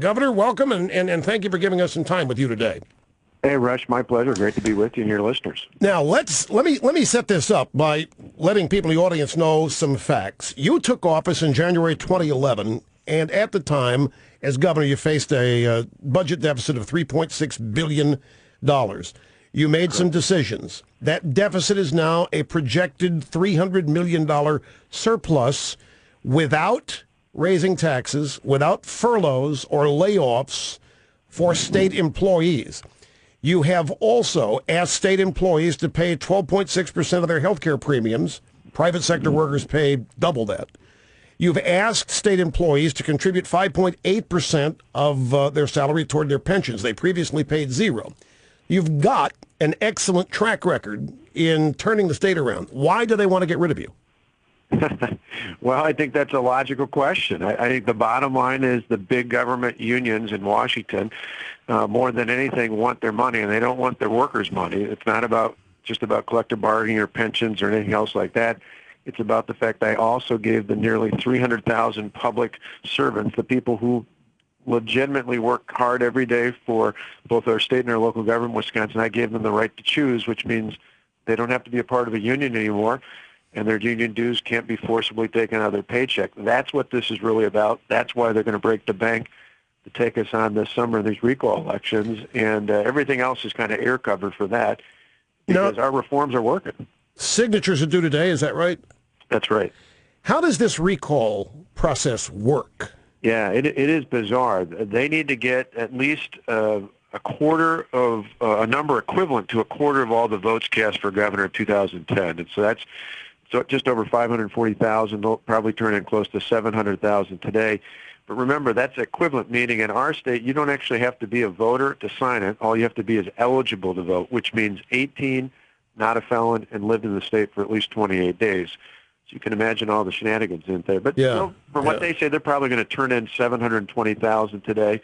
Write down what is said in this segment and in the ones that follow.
Governor, welcome, and thank you for giving us some time with you today. Hey, Rush, my pleasure. Great to be with you and your listeners. Now, let me set this up by letting people in the audience know some facts. You took office in January 2011, and at the time, as governor, you faced a budget deficit of $3.6 billion. You made some decisions. That deficit is now a projected $300 million surplus without raising taxes, without furloughs or layoffs for state employees. You have also asked state employees to pay 12.6% of their health care premiums. Private sector workers pay double that. You've asked state employees to contribute 5.8% of their salary toward their pensions. They previously paid zero. You've got an excellent track record in turning the state around. Why do they want to get rid of you? Well, I think that's a logical question. I think the bottom line is the big government unions in Washington, more than anything, want their money, and they don't want their workers' money. It's not just about collective bargaining or pensions or anything else like that. It's about the fact I also gave the nearly 300,000 public servants, the people who legitimately work hard every day for both our state and our local government, Wisconsin, I gave them the right to choose, which means they don't have to be a part of a union anymore, and their union dues can't be forcibly taken out of their paycheck. That's what this is really about. That's why they're going to break the bank to take us on this summer in these recall elections, and everything else is kind of air cover for that because our reforms are working. Signatures are due today, is that right? That's right. How does this recall process work? Yeah, it is bizarre. They need to get at least a quarter of a number equivalent to a quarter of all the votes cast for governor in 2010. And so that's just over 540,000. They'll probably turn in close to 700,000 today. But remember, that's equivalent, meaning in our state, you don't actually have to be a voter to sign it. All you have to be is eligible to vote, which means 18, not a felon, and lived in the state for at least 28 days. So you can imagine all the shenanigans in there. But from what they say, they're probably going to turn in 720,000 today.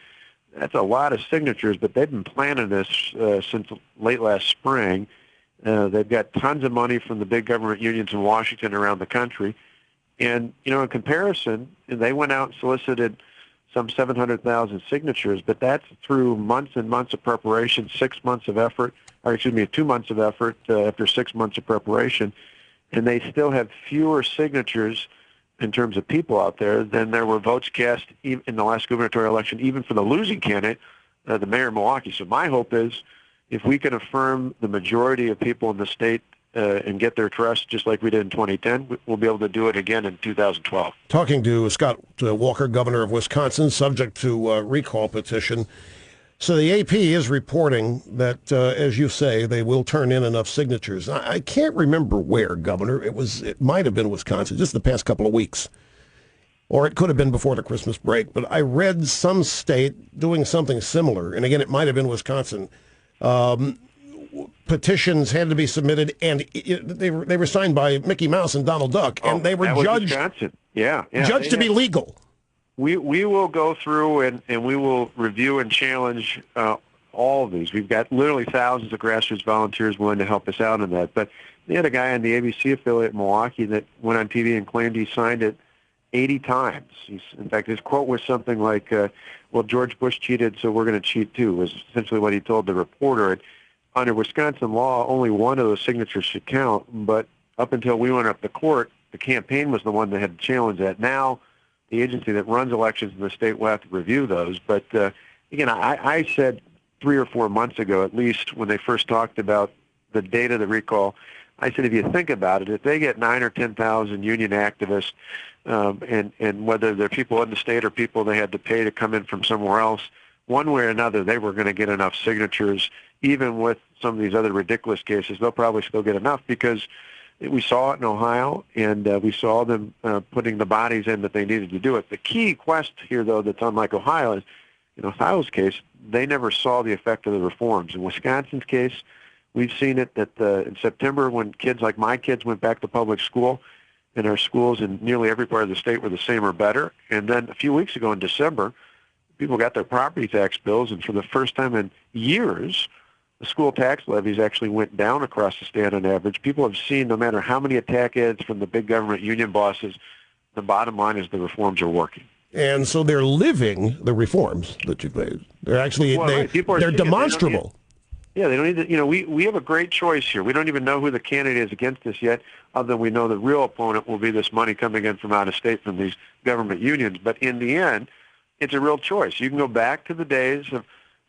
That's a lot of signatures, but they've been planning this since late last spring. They've got tons of money from the big government unions in Washington around the country. And, in comparison, they went out and solicited some 700,000 signatures, but that's through months and months of preparation, 6 months of effort, 2 months of effort after 6 months of preparation. And they still have fewer signatures in terms of people out there than there were votes cast in the last gubernatorial election, even for the losing candidate, the mayor of Milwaukee. So my hope is if we can affirm the majority of people in the state and get their trust just like we did in 2010, we'll be able to do it again in 2012. Talking to Scott Walker, governor of Wisconsin, subject to recall petition. So the AP is reporting that, as you say, they will turn in enough signatures. I can't remember where, Governor. It might have been Wisconsin, just the past couple of weeks. Or it could have been before the Christmas break. But I read some state doing something similar. And again, it might have been Wisconsin. Petitions had to be submitted, and they were signed by Mickey Mouse and Donald Duck. And they were judged to be legal. We will go through and we will review and challenge all of these. We've got literally thousands of grassroots volunteers willing to help us out on that. But they had a guy on the ABC affiliate in Milwaukee that went on TV and claimed he signed it 80 times. In fact, his quote was something like, well, George Bush cheated, so we're going to cheat too, was essentially what he told the reporter. And under Wisconsin law, only one of those signatures should count. But up until we went up to court, the campaign was the one that had to challenge that. Now, the agency that runs elections in the state will have to review those. But, again, I said 3 or 4 months ago, at least, when they first talked about the date of the recall, I said, if you think about it, if they get 9,000 or 10,000 union activists, and whether they're people in the state or people they had to pay to come in from somewhere else, one way or another, they were going to get enough signatures. Even with some of these other ridiculous cases, they'll probably still get enough because we saw it in Ohio, and we saw them putting the bodies in that they needed to do it. The key quest here, though, that's unlike Ohio is, in Ohio's case, they never saw the effect of the reforms. In Wisconsin's case, we've seen it that in September when kids like my kids went back to public school, and our schools in nearly every part of the state were the same or better. And then a few weeks ago in December, people got their property tax bills, and for the first time in years, the school tax levies actually went down across the state on average. People have seen, no matter how many attack ads from the big government union bosses, the bottom line is the reforms are working. And so they're living the reforms that you've made. They're actually, Right. People are they're seeing it. demonstrable. They don't need to, we have a great choice here. We don't even know who the candidate is against us yet, other than we know the real opponent will be this money coming in from out of state from these government unions. But in the end, it's a real choice. You can go back to the days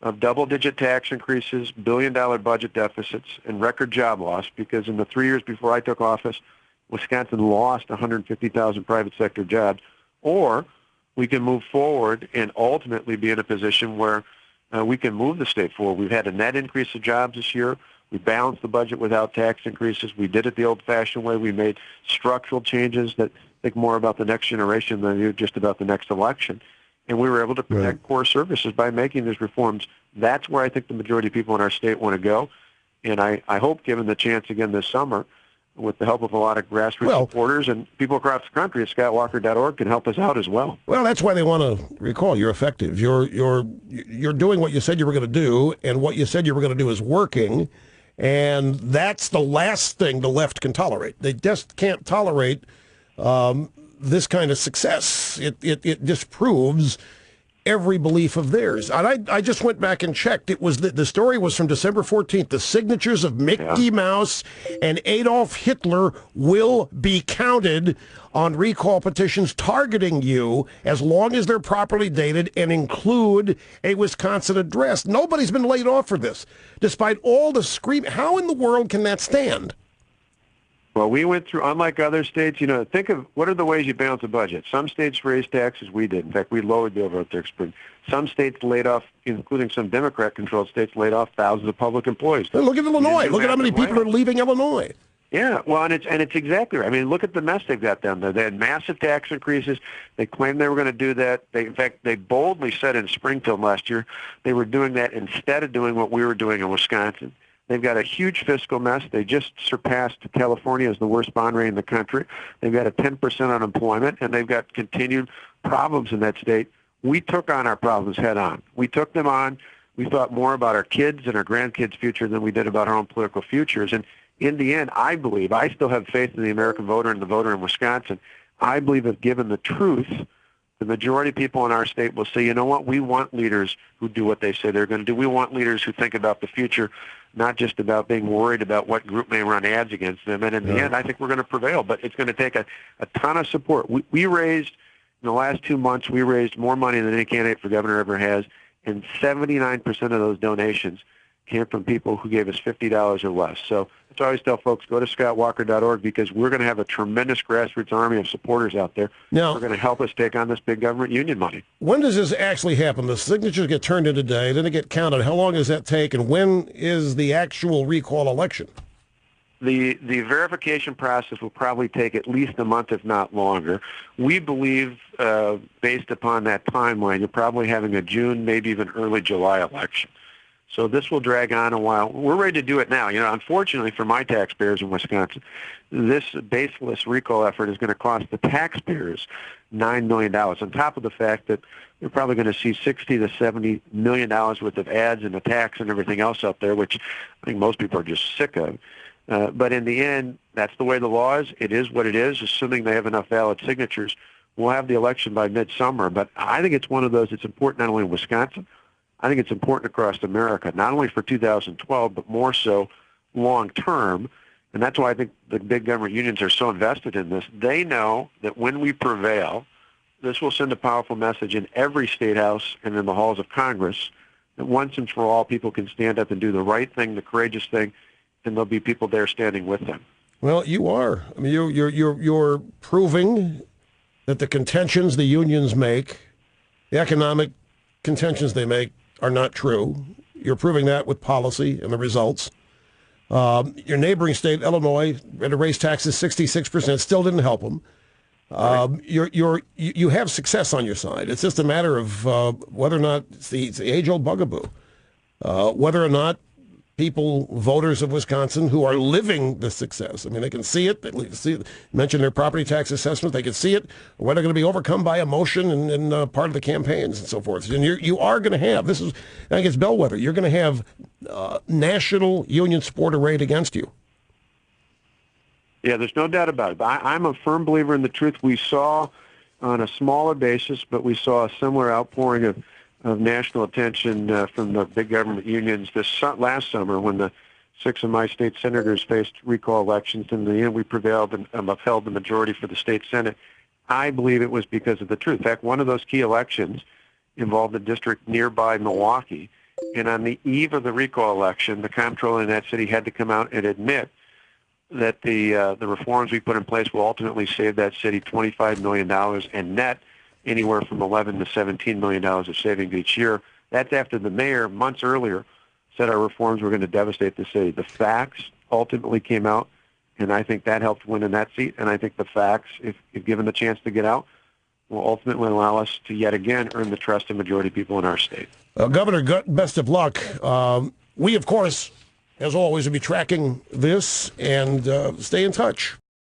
of double-digit tax increases, billion-dollar budget deficits, and record job loss, because in the 3 years before I took office, Wisconsin lost 150,000 private sector jobs. Or we can move forward and ultimately be in a position where we can move the state forward. We've had a net increase of jobs this year. We balanced the budget without tax increases. We did it the old-fashioned way. We made structural changes that think more about the next generation than they do just about the next election. And we were able to protect core services by making these reforms. That's where I think the majority of people in our state want to go. And I hope, given the chance again this summer, with the help of a lot of grassroots supporters and people across the country at scottwalker.org can help us out as well. Well, that's why they want to recall you're effective. You're doing what you said you were going to do, and what you said you were going to do is working, and that's the last thing the left can tolerate. They just can't tolerate this kind of success. It disproves every belief of theirs. And I just went back and checked. It was the story was from December 14th. The signatures of Mickey Mouse and Adolf Hitler will be counted on recall petitions targeting you as long as they're properly dated and include a Wisconsin address. Nobody's been laid off for this, despite all the scream. How in the world can that stand? Well, we went through, unlike other states, think of what are the ways you balance a budget. Some states raised taxes, we did. In fact, we lowered the overall tax burden. Some states laid off, including some Democrat-controlled states, laid off thousands of public employees. Look at Illinois. Look at how many people are leaving Illinois. Yeah, well, and it's exactly right. I mean, look at the mess they've got down there. They had massive tax increases. They claimed they were going to do that. In fact, they boldly said in Springfield last year they were doing that instead of doing what we were doing in Wisconsin. They've got a huge fiscal mess. They just surpassed California as the worst bond rate in the country. They've got a 10% unemployment, and they've got continued problems in that state. We took on our problems head on. We took them on. We thought more about our kids and our grandkids' future than we did about our own political futures. And in the end, I believe, I still have faith in the American voter and the voter in Wisconsin. I believe if given the truth, the majority of people in our state will say, you know what, we want leaders who do what they say they're going to do. We want leaders who think about the future, not just about being worried about what group may run ads against them. And in the end, I think we're going to prevail. But it's going to take a ton of support. We raised, in the last 2 months, we raised more money than any candidate for governor ever has, and 79% of those donations came from people who gave us $50 or less. So that's why I always tell folks, go to scottwalker.org, because we're going to have a tremendous grassroots army of supporters out there who are going to help us take on this big government union money. When does this actually happen? The signatures get turned in today, then they get counted. How long does that take, and when is the actual recall election? The verification process will probably take at least a month, if not longer. We believe, based upon that timeline, you're probably having a June, maybe even early July election. So this will drag on a while. We're ready to do it now. Unfortunately for my taxpayers in Wisconsin, this baseless recall effort is going to cost the taxpayers $9 million, on top of the fact that we're probably going to see $60 to $70 million worth of ads and attacks and everything else out there, which I think most people are just sick of. But in the end, that's the way the law is. It is what it is, assuming they have enough valid signatures. We'll have the election by midsummer. But I think it's one of those that's important not only in Wisconsin, I think it's important across America, not only for 2012, but more so long term. And that's why I think the big government unions are so invested in this. They know that when we prevail, this will send a powerful message in every state house and in the halls of Congress that once and for all people can stand up and do the right thing, the courageous thing, and there'll be people there standing with them. Well, you are. I mean, you're proving that the contentions the unions make, the economic contentions they make, are not true. You're proving that with policy and the results. Your neighboring state, Illinois, had to raise taxes 66%, still didn't help them. You have success on your side. It's just a matter of whether or not it's the age-old bugaboo, whether or not people, voters of Wisconsin, who are living the success. I mean, they can see it. They see it. Mention their property tax assessment. They can see it. Whether they're going to be overcome by emotion and part of the campaigns and so forth. And you are going to have, this is, I think it's bellwether, you're going to have national union support arrayed against you. Yeah, there's no doubt about it. But I'm a firm believer in the truth. We saw on a smaller basis, but we saw a similar outpouring of national attention from the big government unions last summer when the 6 of my state senators faced recall elections. In the end, we prevailed and upheld the majority for the state Senate. I believe it was because of the truth. In fact, one of those key elections involved a district nearby Milwaukee, and on the eve of the recall election, the comptroller in that city had to come out and admit that the reforms we put in place will ultimately save that city $25 million and net anywhere from $11 to $17 million of savings each year. That's after the mayor, months earlier, said our reforms were going to devastate the city. The facts ultimately came out, and I think that helped win in that seat. And I think the facts, if given the chance to get out, will ultimately allow us to yet again earn the trust of majority people in our state. Governor, best of luck. We, of course, as always, will be tracking this and stay in touch.